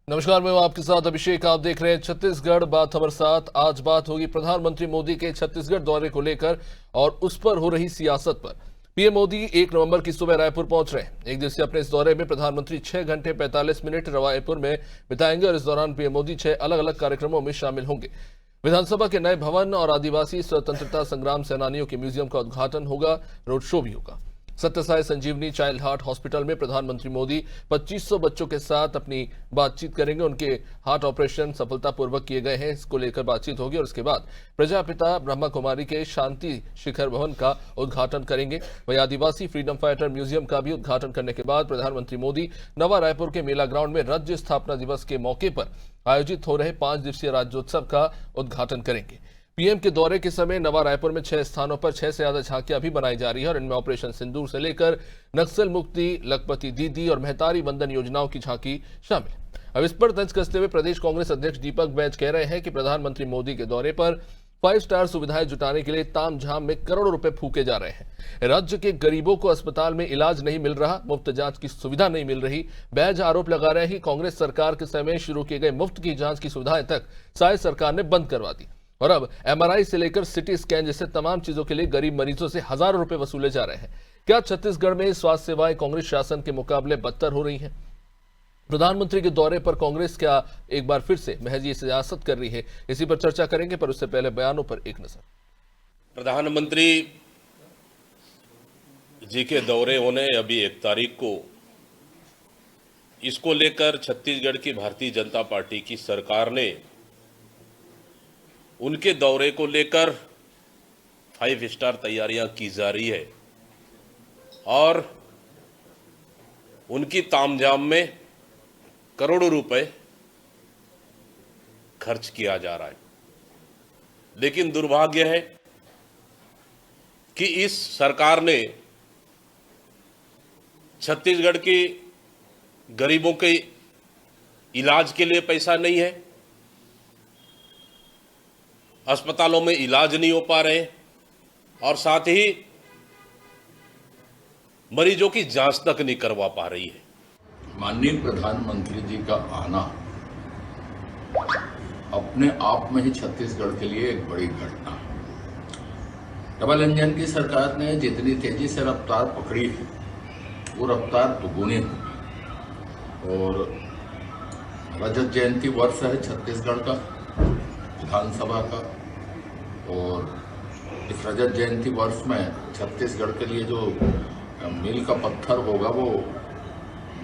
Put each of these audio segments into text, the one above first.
नमस्कार, मैं हूं आपके साथ अभिषेक। आप देख रहे हैं छत्तीसगढ़ बात हमारे साथ। आज बात होगी प्रधानमंत्री मोदी के छत्तीसगढ़ दौरे को लेकर और उस पर हो रही सियासत पर। पीएम मोदी 1 नवंबर की सुबह रायपुर पहुंच रहे हैं। एक दिवसीय अपने इस दौरे में प्रधानमंत्री 6 घंटे 45 मिनट रायपुर में बिताएंगे और इस दौरान पीएम मोदी 6 अलग अलग कार्यक्रमों में शामिल होंगे। विधानसभा के नए भवन और आदिवासी स्वतंत्रता संग्राम सेनानियों के म्यूजियम का उद्घाटन होगा। रोड शो भी होगा। सत्यसाई संजीवनी चाइल्ड हार्ट हॉस्पिटल में प्रधानमंत्री मोदी 2500 बच्चों के साथ अपनी बातचीत करेंगे। उनके हार्ट ऑपरेशन सफलतापूर्वक किए गए हैं, इसको लेकर बातचीत होगी और उसके बाद प्रजापिता ब्रह्मा कुमारी के शांति शिखर भवन का उद्घाटन करेंगे। वहीं आदिवासी फ्रीडम फाइटर म्यूजियम का भी उद्घाटन करने के बाद प्रधानमंत्री मोदी नवा रायपुर के मेला ग्राउंड में राज्य स्थापना दिवस के मौके पर आयोजित हो रहे 5 दिवसीय राज्योत्सव का उद्घाटन करेंगे। पीएम के दौरे के समय नवा रायपुर में 6 स्थानों पर 6 से ज्यादा झांकियां भी बनाई जा रही है और इनमें ऑपरेशन सिंदूर से लेकर नक्सल मुक्ति, लखपति दीदी और मेहतारी वंदन योजनाओं की झांकी शामिल है। अब इस पर तंज कसते हुए प्रदेश कांग्रेस अध्यक्ष दीपक बैज कह रहे हैं कि प्रधानमंत्री मोदी के दौरे पर 5 स्टार सुविधाएं जुटाने के लिए तामझाम में करोड़ों रुपए फूके जा रहे हैं। राज्य के गरीबों को अस्पताल में इलाज नहीं मिल रहा, मुफ्त जांच की सुविधा नहीं मिल रही। बैज आरोप लगा रहे हैं कि कांग्रेस सरकार के समय शुरू किए गए मुफ्त की जांच की सुविधाएं तक शायद सरकार ने बंद करवा दी और अब एमआरआई से लेकर सिटी स्कैन जैसे तमाम चीजों के लिए गरीब मरीजों से हजारों रुपए वसूले जा रहे हैं। क्या छत्तीसगढ़ में स्वास्थ्य सेवाएं कांग्रेस शासन के मुकाबले बदतर हो रही हैं? प्रधानमंत्री के दौरे पर कांग्रेस क्या एक बार फिर से महज ये सियासत कर रही है? इसी पर चर्चा करेंगे, पर उससे पहले बयानों पर एक नजर। प्रधानमंत्री जी के दौरे होने अभी 1 तारीख को, इसको लेकर छत्तीसगढ़ की भारतीय जनता पार्टी की सरकार ने उनके दौरे को लेकर 5 स्टार तैयारियां की जा रही है और उनकी तामझाम में करोड़ों रुपए खर्च किया जा रहा है। लेकिन दुर्भाग्य है कि इस सरकार ने छत्तीसगढ़ के गरीबों के इलाज के लिए पैसा नहीं है, अस्पतालों में इलाज नहीं हो पा रहे और साथ ही मरीजों की जांच तक नहीं करवा पा रही है। माननीय प्रधानमंत्री जी का आना अपने आप में ही छत्तीसगढ़ के लिए एक बड़ी घटना है। डबल इंजन की सरकार ने जितनी तेजी से रफ्तार पकड़ी है वो रफ्तार दुगुनी होगी और रजत जयंती वर्ष है छत्तीसगढ़ का, विधानसभा का, और इस रजत जयंती वर्ष में छत्तीसगढ़ के लिए जो मील का पत्थर होगा वो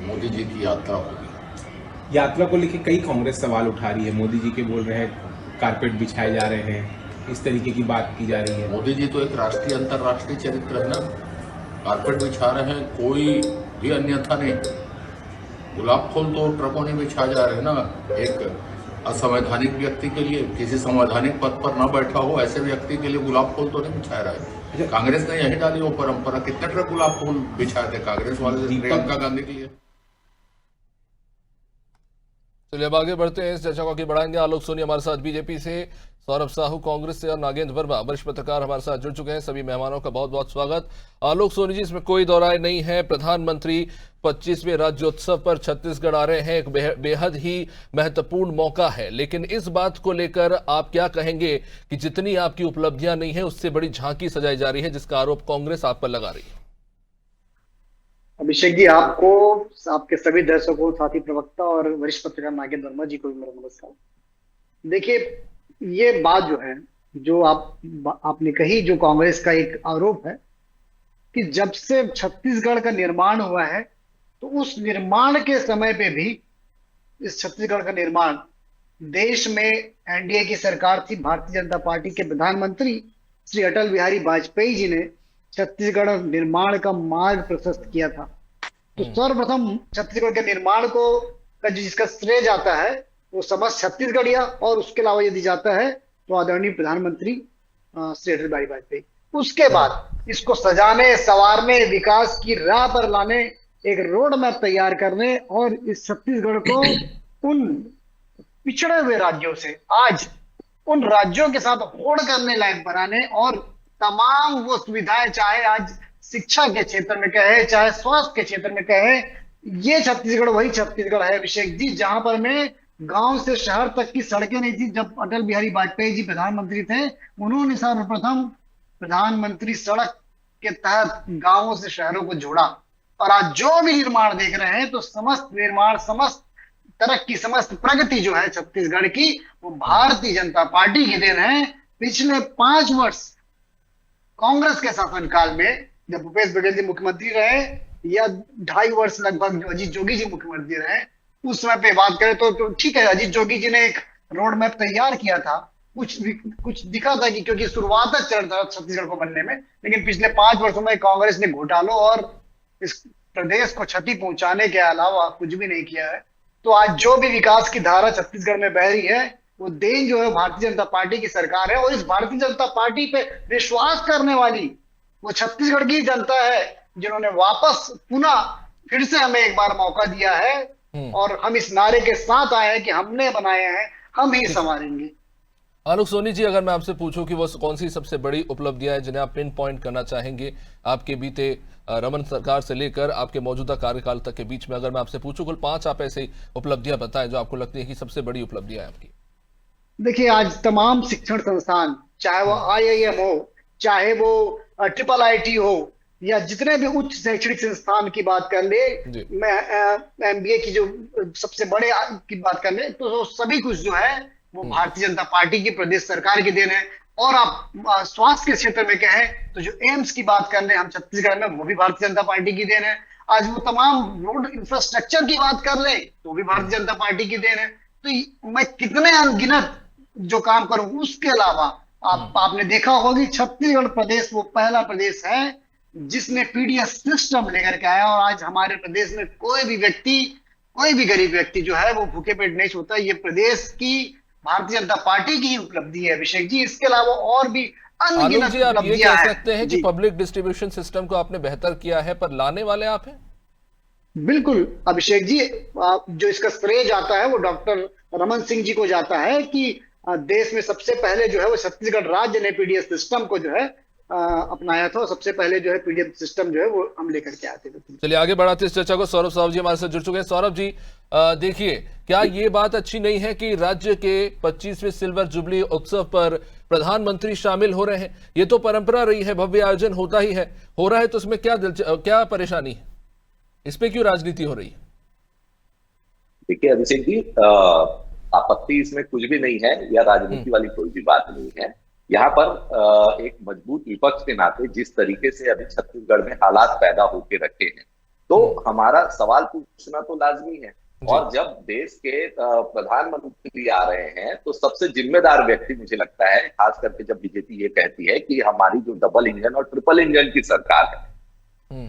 मोदी जी की यात्रा होगी। यात्रा को लेकर कई कांग्रेस सवाल उठा रही है। मोदी जी के बोल रहे हैं कारपेट बिछाए जा रहे हैं, इस तरीके की बात की जा रही है। मोदी जी तो एक राष्ट्रीय अंतर्राष्ट्रीय चरित्र है ना, कारपेट बिछा रहे हैं, कोई भी अन्यथा नहीं। गुलाब फूल तो ट्रकों ने बिछा जा रहे हैं ना। एक असंवैधानिक व्यक्ति के लिए, किसी संवैधानिक पद पर न बैठा हो ऐसे व्यक्ति के लिए गुलाब फूल तो नहीं बिछाया रहा है। कांग्रेस ने यही डाली वो परंपरा। कितने ट्रक गुलाब फूल बिछाए थे कांग्रेस वाले प्रियंका गांधी के लिए। चलिए अब आगे बढ़ते हैं, इस चर्चा को आगे बढ़ाएंगे। आलोक सोनी हमारे साथ बीजेपी से, सौरभ साहू कांग्रेस से और नागेंद्र वर्मा वरिष्ठ पत्रकार हमारे साथ जुड़ चुके हैं। सभी मेहमानों का बहुत बहुत स्वागत। आलोक सोनी जी, इसमें कोई दो राय नहीं है, प्रधानमंत्री 25वें राज्योत्सव पर छत्तीसगढ़ आ रहे हैं, एक बेहद ही महत्वपूर्ण मौका है। लेकिन इस बात को लेकर आप क्या कहेंगे कि जितनी आपकी उपलब्धियां नहीं है उससे बड़ी झांकी सजाई जा रही है, जिसका आरोप कांग्रेस आप पर लगा रही है? अभिषेक जी, आपको, आपके सभी दर्शकों, साथी प्रवक्ता और वरिष्ठ पत्रकार नागेंद्र वर्मा जी को भी मेरा नमस्कार। देखिए, ये बात जो है, जो आपने कही, जो कांग्रेस का एक आरोप है कि जब से छत्तीसगढ़ का निर्माण हुआ है तो उस निर्माण के समय पे भी, इस छत्तीसगढ़ का निर्माण देश में एनडीए की सरकार थी, भारतीय जनता पार्टी के प्रधानमंत्री श्री अटल बिहारी वाजपेयी जी ने छत्तीसगढ़ निर्माण का मार्ग प्रशस्त किया था। तो सर्वप्रथम छत्तीसगढ़ के निर्माण को का जिसका श्रेय जाता है वो समस्त छत्तीसगढ़िया, और उसके अलावा यदि जाता है तो आदरणीय प्रधानमंत्री श्री अटल बिहारी वाजपेयी। उसके बाद इसको सजाने, संवारने, विकास की राह पर लाने, एक रोड मैप तैयार करने और इस छत्तीसगढ़ को उन पिछड़े हुए राज्यों से आज उन राज्यों के साथ होड़ करने लायक बनाने और तमाम वो सुविधाएं, चाहे आज शिक्षा के क्षेत्र में कहे, चाहे स्वास्थ्य के क्षेत्र में कहे, ये छत्तीसगढ़ वही छत्तीसगढ़ है अभिषेक जी, जहां पर में गांव से शहर तक की सड़कें नहीं थी। जब अटल बिहारी वाजपेयी जी प्रधानमंत्री थे, उन्होंने सर्वप्रथम प्रधानमंत्री सड़क के तहत गांवों से शहरों को जोड़ा। और आज जो भी निर्माण देख रहे हैं, तो समस्त निर्माण, समस्त तरक्की, समस्त प्रगति जो है छत्तीसगढ़ की, वो भारतीय जनता पार्टी की देन है। पिछले 5 वर्ष कांग्रेस के शासनकाल में, जब भूपेश बघेल जी मुख्यमंत्री रहे, या 2.5 वर्ष लगभग जो अजीत जोगी जी मुख्यमंत्री रहे, उस समय पे बात करें तो ठीक है, अजीत जोगी जी ने एक रोड मैप तैयार किया था, कुछ दिखा था कि, क्योंकि शुरुआत चरण था छत्तीसगढ़ को बनने में। लेकिन पिछले 5 वर्षों में कांग्रेस ने घोटालों और इस प्रदेश को क्षति पहुंचाने के अलावा कुछ भी नहीं किया है। तो आज जो भी विकास की धारा छत्तीसगढ़ में बह रही है, वो देन जो है भारतीय जनता पार्टी की सरकार है। और इस भारतीय जनता पार्टी पे विश्वास करने वाली वो छत्तीसगढ़ की जनता है, जिन्होंने वापस पुनः फिर से हमें एक बार मौका दिया है। और हम इस नारे के साथ आए हैं कि हमने बनाए हैं, हम ही संवारेंगे। आलोक सोनी जी, अगर मैं आपसे पूछूं कि वो कौन सी सबसे बड़ी उपलब्धियां हैं जिन्हें आप पिन पॉइंट करना चाहेंगे आपके बीते रमन सरकार से लेकर आपके मौजूदा कार्यकाल तक के बीच में, अगर मैं आपसे पूछूं कुल 5 आप ऐसी उपलब्धियां बताएं जो आपको लगती है कि सबसे बड़ी उपलब्धियां हैं आपकी। देखिए, आज तमाम शिक्षण संस्थान, चाहे वो IIM हो, चाहे वो IIIT हो, या जितने भी उच्च शैक्षणिक संस्थान की बात कर ले, मैं MBA की जो सबसे बड़े की बात कर ले, तो सभी कुछ जो है वो भारतीय जनता पार्टी की प्रदेश सरकार की देन है। और आप स्वास्थ्य के क्षेत्र में कहें तो जो एम्स की बात कर ले हम छत्तीसगढ़ में, वो भी भारतीय जनता पार्टी की देन है। आज वो तमाम रोड इंफ्रास्ट्रक्चर की बात कर ले तो भी भारतीय जनता पार्टी की देन है। तो मैं कितने अनगिनत जो काम करूं, उसके अलावा आपने देखा होगा कि छत्तीसगढ़ प्रदेश वो पहला प्रदेश है जिसने पीडीएस सिस्टम लेकर के आया। और आज हमारे प्रदेश में कोई भी व्यक्ति, कोई भी गरीब व्यक्ति जो है वो भूखे पेट नहीं सोता। ये प्रदेश की भारतीय जनता पार्टी की उपलब्धि है अभिषेक जी। इसके अलावा और भी आलोक जी, आप ये कह सकते हैं कि पब्लिक डिस्ट्रीब्यूशन सिस्टम को आपने बेहतर किया है, पर लाने वाले आप हैं? बिल्कुल अभिषेक जी, जो इसका श्रेय जाता है वो डॉक्टर रमन सिंह जी को जाता है कि देश में सबसे पहले जो है वो छत्तीसगढ़ राज्य ने पीडीएस सिस्टम को जो है अपनाया था। और सबसे पहले जो है पीडीएस सिस्टम जो है वो हम लेकर के आते थे। चलिए आगे बढ़ाते इस चर्चा को। सौरभ साहब जी हमारे साथ जुड़ चुके हैं। सौरभ जी, देखिए, क्या ये बात अच्छी नहीं है कि राज्य के 25वें सिल्वर जुबली उत्सव पर प्रधानमंत्री शामिल हो रहे हैं? ये तो परंपरा रही है, भव्य आयोजन होता ही है, हो रहा है, तो इसमें क्या परेशानी है? इस पे क्यों राजनीति हो रही है? देखिए अभिषेक जी, आपत्ति इसमें कुछ भी नहीं है, या राजनीति वाली कोई भी बात नहीं है। यहाँ पर एक मजबूत विपक्ष के नाते जिस तरीके से अभी छत्तीसगढ़ में हालात पैदा होके रखे हैं, तो हमारा सवाल पूछना तो लाजमी है। और जब देश के प्रधानमंत्री आ रहे हैं, तो सबसे जिम्मेदार व्यक्ति मुझे लगता है, खास करके जब बीजेपी ये कहती है कि हमारी जो डबल इंजन और ट्रिपल इंजन की सरकार है,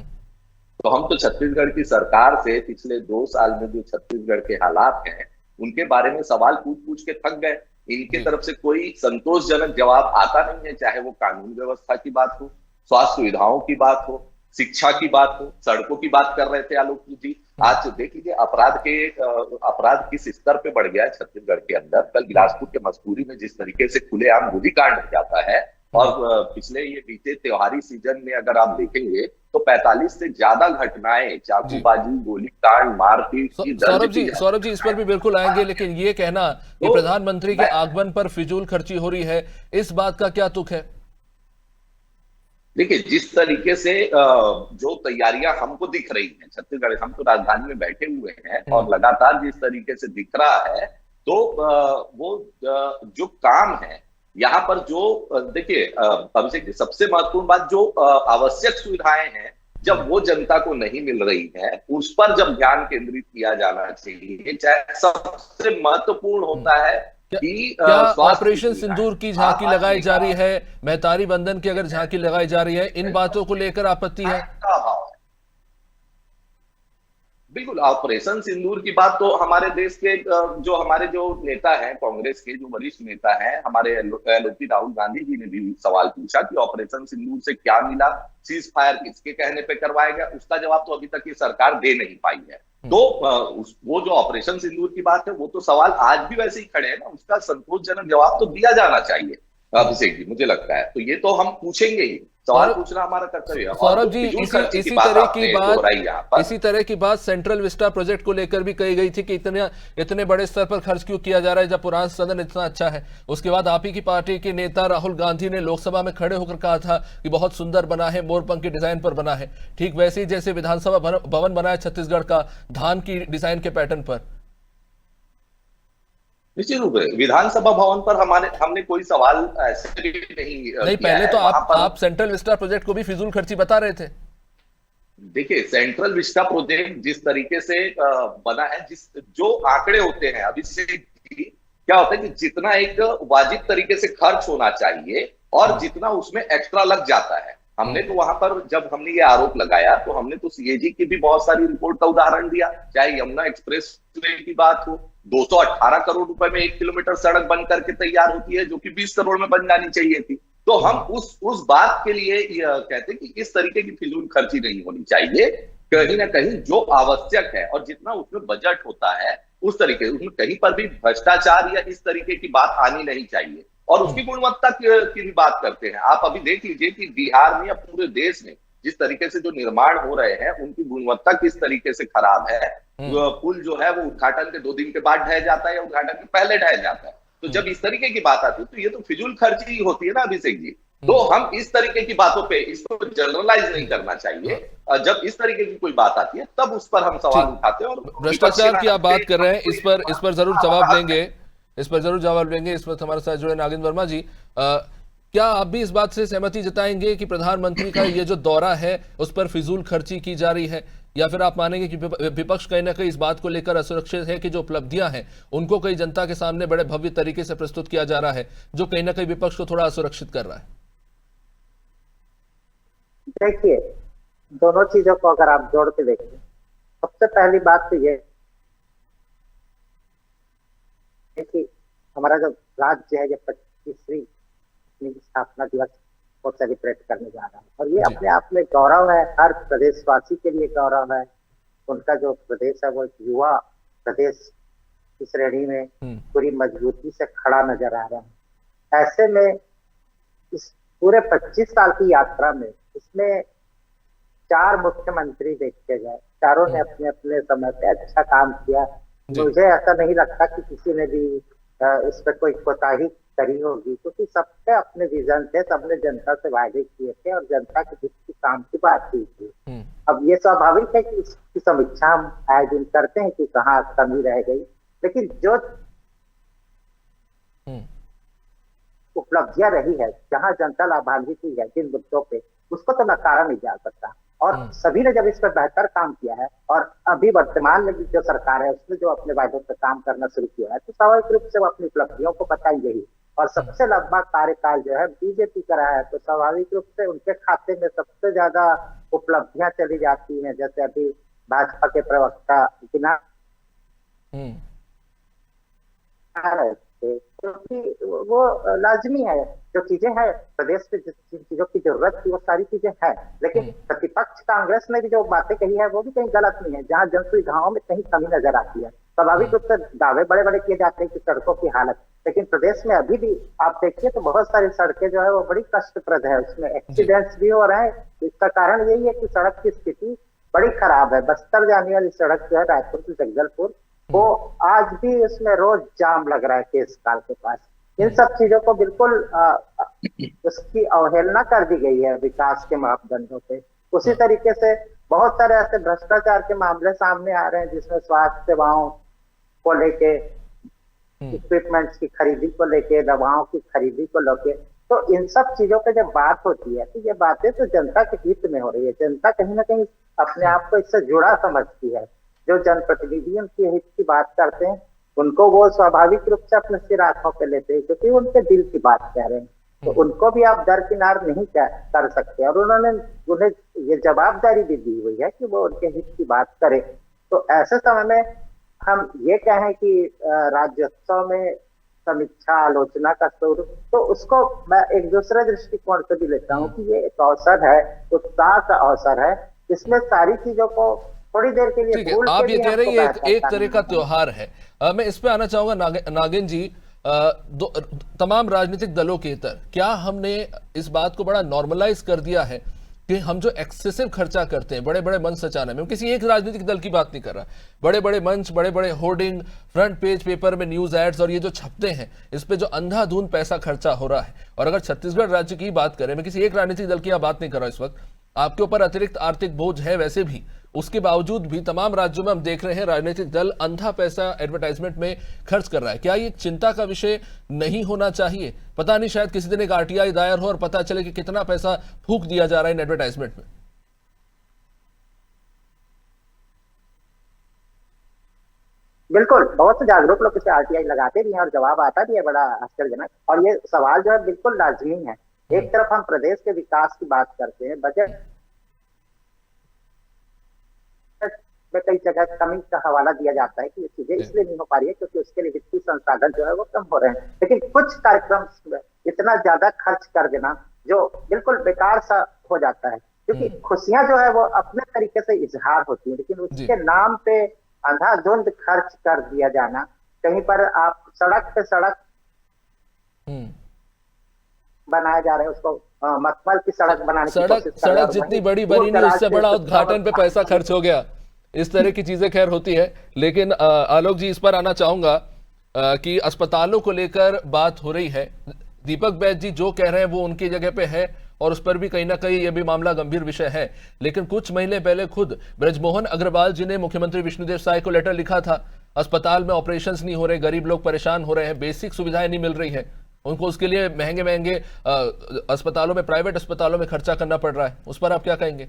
तो हम तो छत्तीसगढ़ की सरकार से पिछले 2 साल में जो छत्तीसगढ़ के हालात हैं उनके बारे में सवाल पूछ के थक गए। इनके तरफ से कोई संतोषजनक जवाब आता नहीं है, चाहे वो कानून व्यवस्था की बात हो, स्वास्थ्य सुविधाओं की बात हो, शिक्षा की बात हो, सड़कों की बात कर रहे थे आलोक जी। आज देख लीजिए अपराध किस स्तर पे बढ़ गया है छत्तीसगढ़ के अंदर। कल बिलासपुर के मसूरी में जिस तरीके से खुलेआम गोलीकांड हो जाता है, और पिछले ये बीते त्योहारी सीजन में अगर आप देखेंगे तो 45 से ज्यादा घटनाएं, चाकूबाजी, गोलीकांड, मारपीट की। सौरभ जी, इस पर भी बिल्कुल आएंगे, लेकिन ये कहना कि प्रधानमंत्री के आगमन पर फिजूल खर्ची हो रही है, इस बात का क्या तुक है? देखिए, जिस तरीके से जो तैयारियां हमको दिख रही हैं छत्तीसगढ़, हम तो राजधानी में बैठे हुए हैं, और लगातार जिस तरीके से दिख रहा है, तो वो जो काम है यहाँ पर, जो देखिए अभिषेक, सबसे महत्वपूर्ण बात जो आवश्यक सुविधाएं हैं, जब वो जनता को नहीं मिल रही है, उस पर जब ध्यान केंद्रित किया जाना चाहिए। चाहे सबसे महत्वपूर्ण होता है कि क्या ऑपरेशन सिंदूर की झांकी लगाई जा रही है, महतारी बंधन की अगर झांकी लगाई जा रही है, इन बातों को लेकर आपत्ति है? बिल्कुल, ऑपरेशन सिंदूर की बात तो हमारे देश के जो नेता हैं, कांग्रेस के जो वरिष्ठ नेता हैं, हमारे एलओपी राहुल गांधी जी ने भी सवाल पूछा कि ऑपरेशन सिंदूर से क्या मिला, सीज फायर किसके कहने पे करवाया गया, उसका जवाब तो अभी तक ये सरकार दे नहीं पाई है। तो वो जो ऑपरेशन सिंदूर की बात है, वो तो सवाल आज भी वैसे ही खड़े हैं ना, उसका संतोषजनक जवाब तो दिया जाना चाहिए अभिषेक जी, मुझे लगता है। तो ये तो हम पूछेंगे ही सवाल पूछना हमारा कर्तव्य है। सौरभ जी, इसी तरह की बात सेंट्रल विस्टा प्रोजेक्ट को लेकर भी कही गई थी कि इतने बड़े स्तर पर खर्च क्यों किया जा रहा है जब पुराना सदन इतना अच्छा है। उसके बाद आप ही की पार्टी के नेता राहुल गांधी ने लोकसभा में खड़े होकर कहा था कि बहुत सुंदर बना है, मोरपंख की डिजाइन पर बना है, ठीक वैसे ही जैसे विधानसभा भवन बना है छत्तीसगढ़ का धान की डिजाइन के पैटर्न पर। निश्चित रूप से विधानसभा भवन पर हमने कोई सवाल ऐसे भी नहीं पहले तो आप सेंट्रल विस्टा प्रोजेक्ट को भी फिजूल खर्ची बता रहे थे। देखिए, सेंट्रल विस्टा प्रोजेक्ट जिस तरीके से बना है, जो आंकड़े होते हैं अभी से, क्या होता है कि जितना एक वाजिब तरीके से खर्च होना चाहिए और जितना उसमें एक्स्ट्रा लग जाता है, हमने तो वहां पर जब हमने ये आरोप लगाया तो हमने तो सीएजी की भी बहुत सारी रिपोर्ट का उदाहरण दिया। चाहे यमुना एक्सप्रेस वे की बात हो, 218 करोड़ रुपए में 1 किलोमीटर सड़क बन करके तैयार होती है, जो कि 20 करोड़ में बन जानी चाहिए थी। तो हम उस बात के लिए कहते हैं कि इस तरीके की फिजूल खर्ची नहीं होनी चाहिए। कहीं ना कहीं जो आवश्यक है और जितना उसमें बजट होता है उस तरीके, उसमें कहीं पर भी भ्रष्टाचार या इस तरीके की बात आनी नहीं चाहिए। और उसकी गुणवत्ता की भी बात करते हैं। आप अभी देख लीजिए कि बिहार में या पूरे देश में जिस तरीके से जो निर्माण हो रहे हैं उनकी गुणवत्ता किस तरीके से खराब है। पुल जो है वो उद्घाटन के 2 दिन के बाद ढह जाता है या उद्घाटन के पहले ढह जाता है। तो जब इस तरीके की बात आती है तो ये तो फिजूल खर्ची होती है ना अभिषेक जी। तो हम इस तरीके की बातों पे इसको जनरलाइज नहीं करना चाहिए। जब इस तरीके की कोई बात आती है तब उस पर हम सवाल उठाते हैं। और भ्रष्टाचार की आप बात कर रहे हैं, इस पर जरूर जवाब लेंगे, इस पर हमारे साथ जुड़े नागेंद्र वर्मा जी। क्या आप भी इस बात से सहमति जताएंगे कि प्रधानमंत्री का ये जो दौरा है उस पर फिजूल खर्ची की जा रही है, या फिर आप मानेंगे कि विपक्ष कहीं ना कहीं इस बात को लेकर असुरक्षित है कि जो उपलब्धियां हैं उनको कई जनता के सामने बड़े भव्य तरीके से प्रस्तुत किया जा रहा है, जो कहीं ना कहीं विपक्ष को थोड़ा असुरक्षित कर रहा है? देखिए, दोनों चीजों को अगर आप जोड़ के देखें, सबसे पहली बात तो ये कि हमारा जो राज्य है, ये 25वीं स्थापना दिवस को सेलिब्रेट करने जा रहा है और ये अपने आप में गौरव है। हर प्रदेशवासी के लिए गौरव है। उनका जो प्रदेश है वो युवा प्रदेश की श्रेणी में पूरी मजबूती से खड़ा नजर आ रहा है। ऐसे में इस पूरे 25 साल की यात्रा में इसमें 4 मुख्यमंत्री देखे गए, चारों ने अपने अपने समय पे अच्छा काम किया। मुझे ऐसा नहीं लगता कि किसी ने भी इस पर कोई कोताही करी होगी, क्योंकि सबके अपने विजन थे, सबने जनता से वायदे किए थे और जनता के हित की काम की बात की थी। अब ये स्वाभाविक है कि इसकी समीक्षा हम आए दिन करते हैं कि कहाँ कमी रह गई, लेकिन जो उपलब्धियां रही है, जहां जनता लाभान्वित हुई है जिन मुद्दों पे, उसको तो नकारा नहीं जा सकता। और सभी ने जब इस पर बेहतर काम किया है और अभी वर्तमान में जो सरकार है उसने जो अपने वायदों पर काम करना शुरू किया है, तो स्वाभाविक रूप से वो अपनी उपलब्धियों को बताएंगे ही। और सबसे लंबा कार्यकाल जो है बीजेपी का रहा है, तो स्वाभाविक रूप से उनके खाते में सबसे ज्यादा उपलब्धियां चली जाती हैं। जैसे अभी भाजपा के प्रवक्ता बिना क्योंकि वो लाजमी है, जो चीजें हैं प्रदेश में जिन चीजों की जरूरत थी वो सारी चीजें हैं, लेकिन प्रतिपक्ष कांग्रेस ने भी जो बातें कही है वो भी कहीं गलत नहीं है। जहां जन सुविधाओं में कहीं कमी नजर आती है, स्वाभाविक रूप से दावे बड़े बड़े किए जाते हैं कि सड़कों की हालत, लेकिन प्रदेश में अभी भी आप देखिए तो बहुत सारी सड़कें जो है वो बड़ी कष्टप्रद है, उसमें एक्सीडेंट्स भी हो रहे हैं। इसका कारण यही है कि सड़क की स्थिति बड़ी खराब है। बस्तर जाने वाली सड़क जो है रायपुर से जगदलपुर, वो आज भी उसमें रोज जाम लग रहा है केसकाल के पास। इन सब चीजों को बिल्कुल उसकी अवहेलना कर दी गई है विकास के मापदंडों पे। उसी तरीके से बहुत सारे ऐसे भ्रष्टाचार के मामले सामने आ रहे हैं जिसमें स्वास्थ्य सेवाओं को लेके, इक्विपमेंट्स की खरीदी को लेके, दवाओं की खरीदी को लेके, तो इन सब चीजों पे जब बात होती है तो ये बातें तो जनता के हित में हो रही है। जनता कहीं ना कहीं अपने आप को इससे जुड़ा समझती है। जो जनप्रतिनिधियों के हित की बात करते हैं उनको वो स्वाभाविक रूप से अपने सिर आंखों पे लेते हैं, क्योंकि उनके दिल की बात कह रहे हैं, तो उनको भी आप दरकिनार नहीं कर सकते। और उन्हें ये जवाबदारी भी दी हुई है कि वो उनके हित की बात करें। तो ऐसे समय में हम ये कहें कि राज्योत्सव में समीक्षा आलोचना का स्वरूप, तो उसको मैं एक दूसरे दृष्टिकोण से भी लेता हूँ कि ये एक अवसर है, उत्साह का अवसर है, इसमें सारी चीजों को थोड़ी देर के लिए आप ये कह रही है एक तरह का त्योहार है। मैं इस पे आना चाहूंगा नागेंद्र जी। तमाम राजनीतिक दलों के इतर क्या हमने इस बात को बड़ा नॉर्मलाइज कर दिया है कि हम जो एक्सेसिव खर्चा करते हैं बड़े बड़े मंच सजाने में, मैं किसी एक राजनीतिक दल की बात नहीं कर रहा, बड़े बड़े मंच, बड़े बड़े होर्डिंग, फ्रंट पेज पेपर में न्यूज एड्स और ये जो छपते हैं, इस पे जो अंधाधुंध पैसा खर्चा हो रहा है। और अगर छत्तीसगढ़ राज्य की बात करें, मैं किसी एक राजनीतिक दल की यहाँ बात नहीं कर रहा इस वक्त, आपके ऊपर अतिरिक्त आर्थिक बोझ है वैसे भी, उसके बावजूद भी तमाम राज्यों में हम देख रहे हैं राजनीतिक दल अंधा पैसा एडवर्टाइजमेंट में खर्च कर रहा है। क्या ये चिंता का विषय नहीं होना चाहिए? पता नहीं, शायद किसी दिन एक आरटीआई दायर हो और पता चले कि कितना पैसा फूंक दिया जा रहा है इन एडवर्टाइजमेंट में। बिल्कुल, बहुत से जागरूक लोग इसे आरटीआई लगाते भी हैं और जवाब आता भी है बड़ा आश्चर्यजनक। और ये सवाल जो है बिल्कुल लाजमी है। एक तरफ हम प्रदेश के विकास की बात करते हैं, बजट में कई जगह कमी का हवाला दिया जाता है कि ये चीजें इसलिए नहीं हो पा रही है क्योंकि उसके लिए वित्तीय संसाधन जो है वो कम हो रहे हैं। लेकिन कुछ कार्यक्रम इतना ज्यादा खर्च कर देना जो बिल्कुल बेकार सा हो जाता है, क्योंकि खुशियां जो है वो अपने तरीके से इजहार होती है, लेकिन उसके नाम पे अंधाधुंध खर्च कर दिया जाना। कहीं पर आप सड़क पे सड़क बनाए जा रहे हैं, उसको मखमल की सड़क बनाने की कोशिश कर रहे हैं। सड़क जितनी बड़ी बनी नहीं, उससे बड़ा उद्घाटन पे पैसा खर्च हो गया। इस तरह की चीजें खैर होती है। लेकिन आलोक जी, इस पर आना चाहूंगा कि अस्पतालों को लेकर बात हो रही है। दीपक बैद जी जो कह रहे हैं वो उनकी जगह पे है और उस पर भी कहीं ना कहीं ये भी मामला गंभीर विषय है। लेकिन कुछ महीने पहले खुद ब्रजमोहन अग्रवाल जी ने मुख्यमंत्री विष्णुदेव साय को लेटर लिखा था, अस्पताल में ऑपरेशंस नहीं हो रहे, गरीब लोग परेशान हो रहे हैं, बेसिक सुविधाएं नहीं मिल रही है उनको, उसके लिए महंगे महंगे अस्पतालों में, प्राइवेट अस्पतालों में खर्चा करना पड़ रहा है। उस पर आप क्या कहेंगे?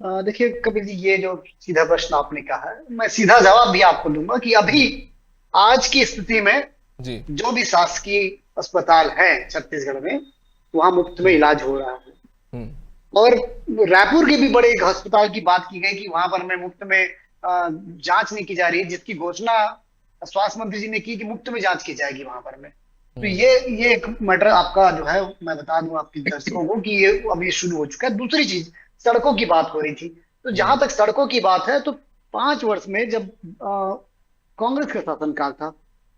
देखिए कपिल जी, ये जो सीधा प्रश्न आपने कहा है, मैं सीधा जवाब भी आपको दूंगा कि अभी आज की स्थिति में जी जो भी शासकीय अस्पताल है छत्तीसगढ़ में, वहां मुफ्त में इलाज हो रहा है। और रायपुर के भी बड़े एक अस्पताल की बात की गई कि वहां पर में मुफ्त में जांच नहीं की जा रही, जिसकी घोषणा स्वास्थ्य मंत्री जी ने की कि मुफ्त में जांच की जाएगी वहां पर में। तो ये एक मैटर आपका जो है, मैं बता दूं आपके दर्शकों को कि ये अभी शुरू हो चुका है। दूसरी चीज, सड़कों की बात हो रही थी, तो जहां तक सड़कों की बात है, तो 5 वर्ष में जब कांग्रेस का शासनकाल था,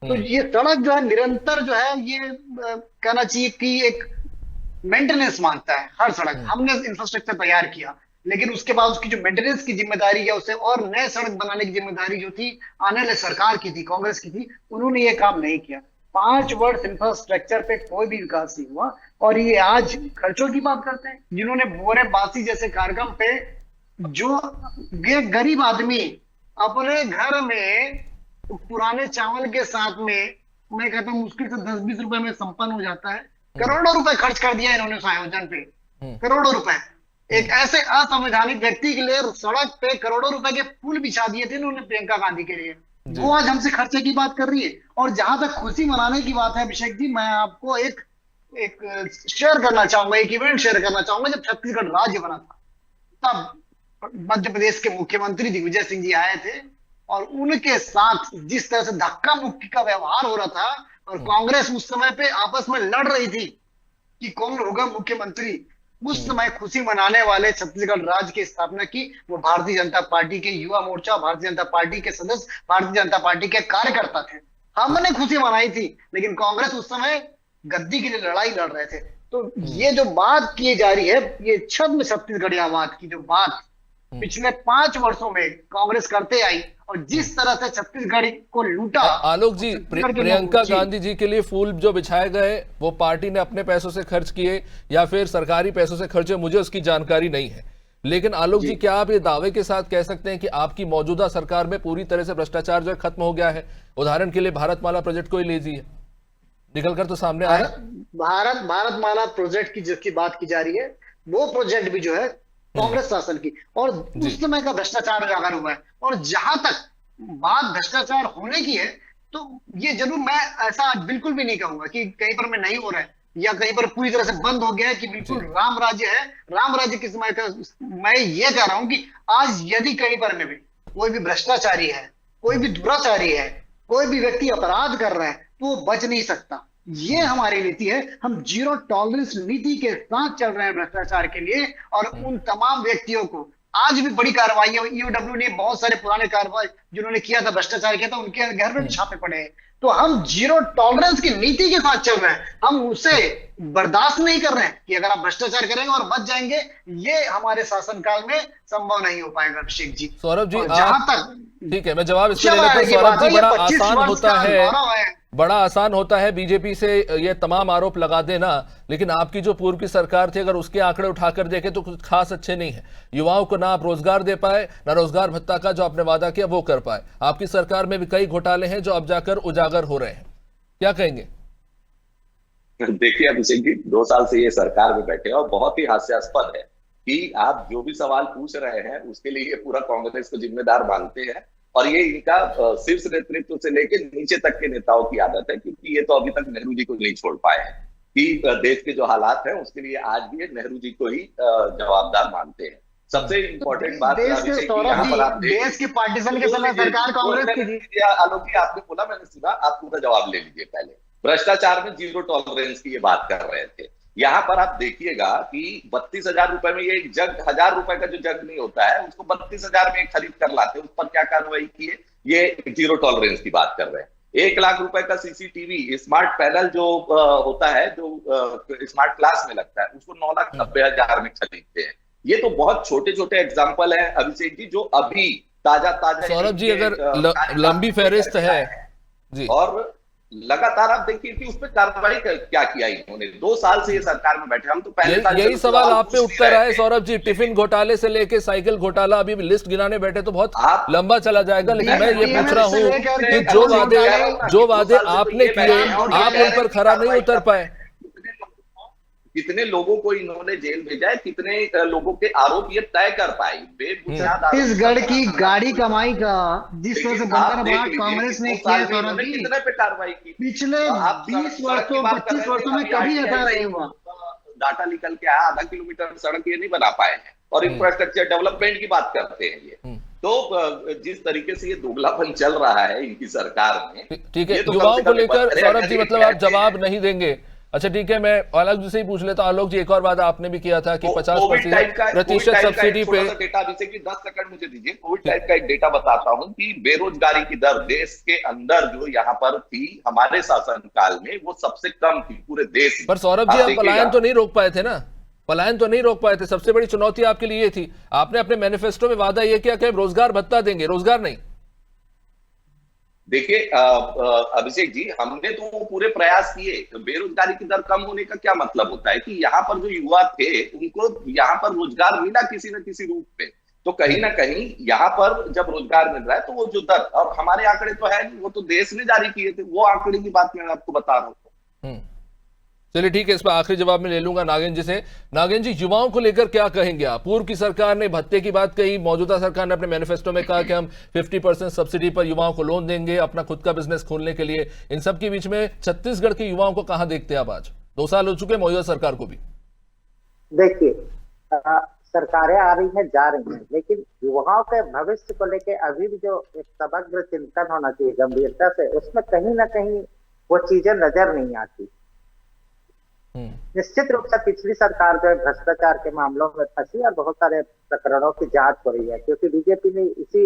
तो ये सड़क जो है निरंतर जो है, ये कहना चाहिए कि एक मेंटेनेंस मांगता है हर सड़क। हमने इंफ्रास्ट्रक्चर तैयार किया, लेकिन उसके बाद उसकी जो मेंटेनेंस की जिम्मेदारी है, उसे और नए सड़क बनाने की जिम्मेदारी जो थी आने वाले सरकार की थी, कांग्रेस की थी, उन्होंने ये काम नहीं किया। 5 वर्ष इंफ्रास्ट्रक्चर पे कोई भी विकास नहीं हुआ। और ये आज खर्चों की बात करते हैं, जिन्होंने बोरे बासी जैसे कार्यक्रम पे, जो गरीब आदमी अपने घर में पुराने चावल के साथ में, मैं कहता हूँ मुश्किल से 10-20 रुपए में संपन्न हो जाता है, करोड़ों रुपए खर्च कर दिया इन्होंने उस आयोजन पे, करोड़ों रुपए। एक ऐसे असंवैधानिक व्यक्ति के लिए सड़क पे करोड़ों रुपए के पुल बिछा दिए थे इन्होंने प्रियंका गांधी के लिए। वो आज हमसे खर्चे की बात कर रही है। और जहां तक खुशी मनाने की बात है अभिषेक जी, मैं आपको एक शेयर करना चाहूंगा, एक इवेंट शेयर करना चाहूंगा। जब छत्तीसगढ़ राज्य बना था, तब मध्य प्रदेश के मुख्यमंत्री दिग्विजय सिंह जी आए थे, और उनके साथ जिस तरह से धक्का मुक्की का व्यवहार हो रहा था, और कांग्रेस उस समय पे आपस में लड़ रही थी कि कौन होगा मुख्यमंत्री, उस समय खुशी मनाने वाले छत्तीसगढ़ राज्य की स्थापना की वो भारतीय जनता पार्टी के युवा मोर्चा, भारतीय जनता पार्टी के सदस्य, भारतीय जनता पार्टी के कार्यकर्ता थे। हमने खुशी मनाई थी, लेकिन कांग्रेस उस समय गद्दी के लिए लड़ाई लड़ रहे थे। तो ये जो बात की जा रही है, ये छद्म छत्तीसगढ़ियावाद की जो बात पिछले 5 वर्षों में कांग्रेस करते आई, और जिस तरह से छत्तीसगढ़ को लूटा। आलोक जी, प्रियंका गांधी जी के लिए फूल जो बिछाए गए वो पार्टी ने अपने पैसों से खर्च किए या फिर सरकारी पैसों से खर्चे, मुझे उसकी जानकारी नहीं है। लेकिन आलोक जी, क्या आप ये दावे के साथ कह सकते हैं कि आपकी मौजूदा सरकार में पूरी तरह से भ्रष्टाचार जो है खत्म हो गया है? उदाहरण के लिए भारतमाला प्रोजेक्ट को ही लीजिए, निकलकर तो सामने आया। भारतमाला प्रोजेक्ट की जिसकी बात की जा रही है, वो प्रोजेक्ट भी जो है कांग्रेस शासन की, और उस समय का भ्रष्टाचार उजागर हुआ है। और जहां तक बात भ्रष्टाचार होने की है, तो ये जरूर, मैं ऐसा बिल्कुल भी नहीं कहूंगा कि कहीं पर मैं नहीं हो रहा है या कहीं पर पूरी तरह से बंद हो गया है कि बिल्कुल राम राज्य है। राम राज्य किस समय का, मैं ये कह रहा हूं कि आज यदि कहीं पर में भी कोई भी भ्रष्टाचारी है, कोई भी दुराचारी है, कोई भी व्यक्ति अपराध कर रहा है, तो वो बच नहीं सकता। ये हमारी नीति है। हम 0 टॉलरेंस नीति के साथ चल रहे हैं भ्रष्टाचार के लिए, और उन तमाम व्यक्तियों को आज भी बड़ी कार्रवाई है। ईओडब्ल्यू ने बहुत सारे पुराने कार्रवाई जिन्होंने किया था, भ्रष्टाचार किया था, उनके घर में भी छापे पड़े हैं। तो हम जीरो टॉलरेंस की नीति के साथ चल रहे हैं, हम उसे बर्दाश्त नहीं कर रहे हैं कि अगर आप भ्रष्टाचार करेंगे और बच जाएंगे, ये हमारे शासनकाल में संभव नहीं हो पाएगा अभिषेक जी। सौरभ जी, जहां तक ठीक है, मैं जवाब इसको ले लेता हूं। सौरभ जी, बड़ा आसान होता है, बड़ा आसान होता है बीजेपी से ये तमाम आरोप लगा देना, लेकिन आपकी जो पूर्व की सरकार थी, अगर उसके आंकड़े उठाकर देखें तो कुछ खास अच्छे नहीं है। युवाओं को ना आप रोजगार दे पाए, ना रोजगार भत्ता का जो आपने वादा किया वो कर पाए। आपकी सरकार में भी कई घोटाले हैं जो अब जाकर उजागर हो रहे हैं, क्या कहेंगे? देखिए अभिषेक जी, 2 साल से ये सरकार में बैठे और बहुत ही हास्यास्पद है कि आप जो भी सवाल पूछ रहे हैं उसके लिए ये पूरा कांग्रेस को जिम्मेदार मानते हैं, और ये इनका शीर्ष नेतृत्व से लेकर नीचे तक के नेताओं की आदत है, क्योंकि ये तो अभी तक नेहरू जी को नहीं छोड़ पाए हैं कि देश के जो हालात हैं उसके लिए आज भी ये नेहरू जी को ही जवाबदार मानते हैं। सबसे इम्पोर्टेंट बात देश के पार्टीशन के समय सरकार कांग्रेस की थी। आलोक जी, आपने बोला, मैंने सुना, आप पूरा जवाब ले लीजिए। पहले भ्रष्टाचार में जीरो टॉलरेंस की ये बात कर रहे थे। यहाँ पर आप देखिएगा कि 32,000 रुपए में ये एक जग, 1,000 रुपए का जो जग नहीं होता है उसको 32,000 में खरीद कर लाते, उस पर क्या कार्रवाई की है? ये जीरो टॉलरेंस की बात कर रहे हैं। 1 लाख रुपए का सीसीटीवी स्मार्ट पैनल जो होता है, जो स्मार्ट क्लास में लगता है, उसको 9,90,000 में खरीदते हैं। ये तो बहुत छोटे छोटे एग्जाम्पल है अभिषेक जी, जो अभी ताजा सौरभ जी, अगर लंबी फहरिस्त है जी, और लगातार आप देखिए कि उस पर कार्रवाई क्या किया इन्होंने। 2 साल से ये सरकार में बैठे, हम तो पहले यही सवाल आप पे उठता रहा है सौरभ जी। टिफिन घोटाले से लेके साइकिल घोटाला, अभी भी लिस्ट गिनाने बैठे तो बहुत लंबा चला जाएगा, लेकिन मैं ये पूछ रहा हूँ कि जो वादे आपने किए, आप उन पर खरा नहीं उतर पाए। कितने लोगों को इन्होंने जेल भेजा है, कितने लोगों के आरोप ये तय कर पाए बेबुनियाद। छत्तीसगढ़ की गाड़ी कमाई का जिस तरह से बंदरबांट कांग्रेस ने किया, कितने पे कार्रवाई की पिछले 20 वर्षों 25 वर्षों में कभी ऐसा नहीं हुआ। डाटा निकल के आया, आधा किलोमीटर सड़क ये नहीं बना पाए हैं, और इंफ्रास्ट्रक्चर डेवलपमेंट की बात करते हैं ये। तो जिस तरीके से ये दोगलापन चल रहा है इनकी सरकार में, ठीक है, युवाओं को लेकर सौरभ जी, मतलब आप जवाब नहीं देंगे? अच्छा ठीक है, मैं आलोक जी से ही पूछ लेता हूं। आलोक जी, एक और बात आपने भी किया था कि 50% सब्सिडी पे डेटा, जैसे कि 10 सेकंड मुझे दीजिए, कोविड टाइप का एक डेटा बताता हूं कि बेरोजगारी की दर देश के अंदर जो यहाँ पर थी हमारे शासनकाल में, वो सबसे कम थी पूरे देश में। पर सौरभ जी, आप पलायन तो नहीं रोक पाए थे ना, पलायन तो नहीं रोक पाए थे। सबसे बड़ी चुनौती आपके लिए ये थी, आपने अपने मैनिफेस्टो में वादा ये किया कि हम रोजगार भत्ता देंगे, रोजगार नहीं। देखिए अभिषेक जी, हमने तो पूरे प्रयास किए। बेरोजगारी की दर कम होने का क्या मतलब होता है कि यहाँ पर जो युवा थे उनको यहाँ पर रोजगार मिला किसी न किसी रूप में, तो कहीं ना कहीं यहाँ पर जब रोजगार मिल रहा है तो वो जो दर, और हमारे आंकड़े तो है, वो तो देश ने जारी किए थे, वो आंकड़े की बात मैं आपको बता रहा हूँ। चलिए ठीक है, इस पर आखिरी जवाब में ले लूंगा नागेंद्र जी से। नागेंद्र जी, युवाओं को लेकर क्या कहेंगे आप? पूर्व की सरकार ने भत्ते की बात कही, मौजूदा सरकार ने अपने मैनिफेस्टो में कहा कि हम 50% सब्सिडी पर युवाओं को लोन देंगे अपना खुद का बिजनेस खोलने के लिए। इन सब के बीच में छत्तीसगढ़ के युवाओं को कहां देखते हैं आप आज? 2 साल हो चुके मौजूदा सरकार को भी। देखिए, सरकारें आ रही हैं, जा रही हैं, लेकिन युवाओं के भविष्य को लेकर अभी भी जो एक समग्र चिंतन होना चाहिए गंभीरता से, उसमें कहीं ना कहीं वो चीजें नजर नहीं आती। निश्चित रूप से पिछली सरकार जो है भ्रष्टाचार के मामलों में फंसी और बहुत सारे प्रकरणों की जांच हो रही है, क्योंकि बीजेपी ने इसी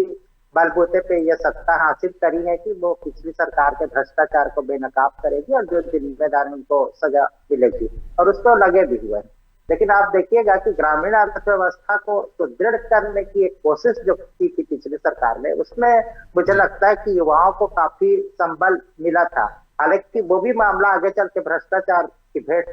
बलबूते पे यह सत्ता हासिल करी है कि वो पिछली सरकार के भ्रष्टाचार को बेनकाब करेगी और जो जिम्मेदार उनको सजा मिलेगी, और उसको लगे भी हुए। लेकिन आप देखिएगा कि ग्रामीण अर्थव्यवस्था को सुदृढ़ करने की एक कोशिश जो की थी पिछली सरकार ने, उसमें मुझे लगता है कि युवाओं को काफी संबल मिला था। हालांकि वो भी मामला आगे चल के भ्रष्टाचार की भेंट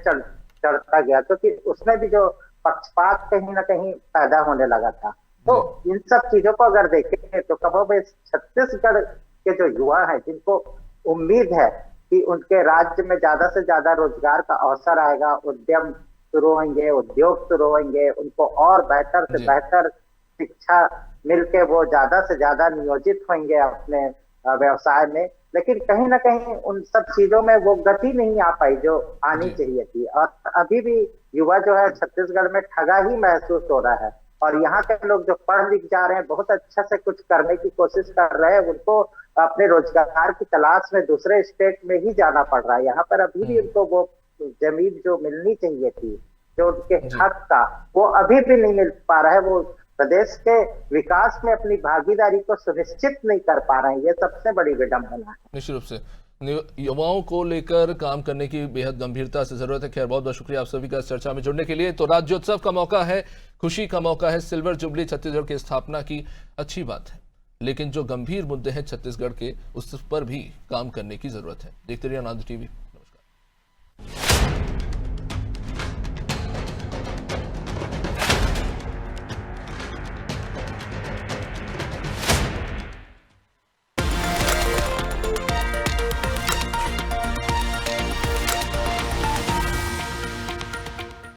चढ़ता गया, क्योंकि उसमें भी जो पक्षपात कहीं ना कहीं पैदा होने लगा था। तो इन सब चीजों को अगर देखें तो कभी छत्तीसगढ़ के जो युवा हैं, जिनको उम्मीद है कि उनके राज्य में ज्यादा से ज्यादा रोजगार का अवसर आएगा, उद्यम शुरू होंगे, उद्योग शुरू होंगे, उनको और बेहतर से बेहतर शिक्षा मिलके वो ज्यादा से ज्यादा नियोजित होंगे अपने व्यवसाय में, लेकिन कहीं ना कहीं उन सब चीजों में वो गति नहीं आ पाई जो आनी चाहिए थी। और अभी भी युवा जो है छत्तीसगढ़ में ठगा ही महसूस हो रहा है, और यहाँ के लोग जो पढ़ लिख जा रहे हैं, बहुत अच्छा से कुछ करने की कोशिश कर रहे हैं, उनको अपने रोजगार की तलाश में दूसरे स्टेट में ही जाना पड़ रहा है। यहाँ पर अभी भी उनको वो जमीन जो मिलनी चाहिए थी, जो उनके हक था, वो अभी भी नहीं मिल पा रहा है। वो प्रदेश के विकास में अपनी भागीदारी को सुनिश्चित नहीं कर पा रहे हैं। ये सबसे बड़ी विडंबना है। निश्चित रूप से युवाओं को लेकर काम करने की बेहद गंभीरता से जरूरत है। खैर, बहुत बहुत शुक्रिया आप सभी का इस चर्चा में जुड़ने के लिए। तो राज्योत्सव का मौका है, खुशी का मौका है, सिल्वर जुबली छत्तीसगढ़ की स्थापना की, अच्छी बात है, लेकिन जो गंभीर मुद्दे हैं छत्तीसगढ़ के, उस पर भी काम करने की जरूरत है। देखते रहिए आनंद टीवी।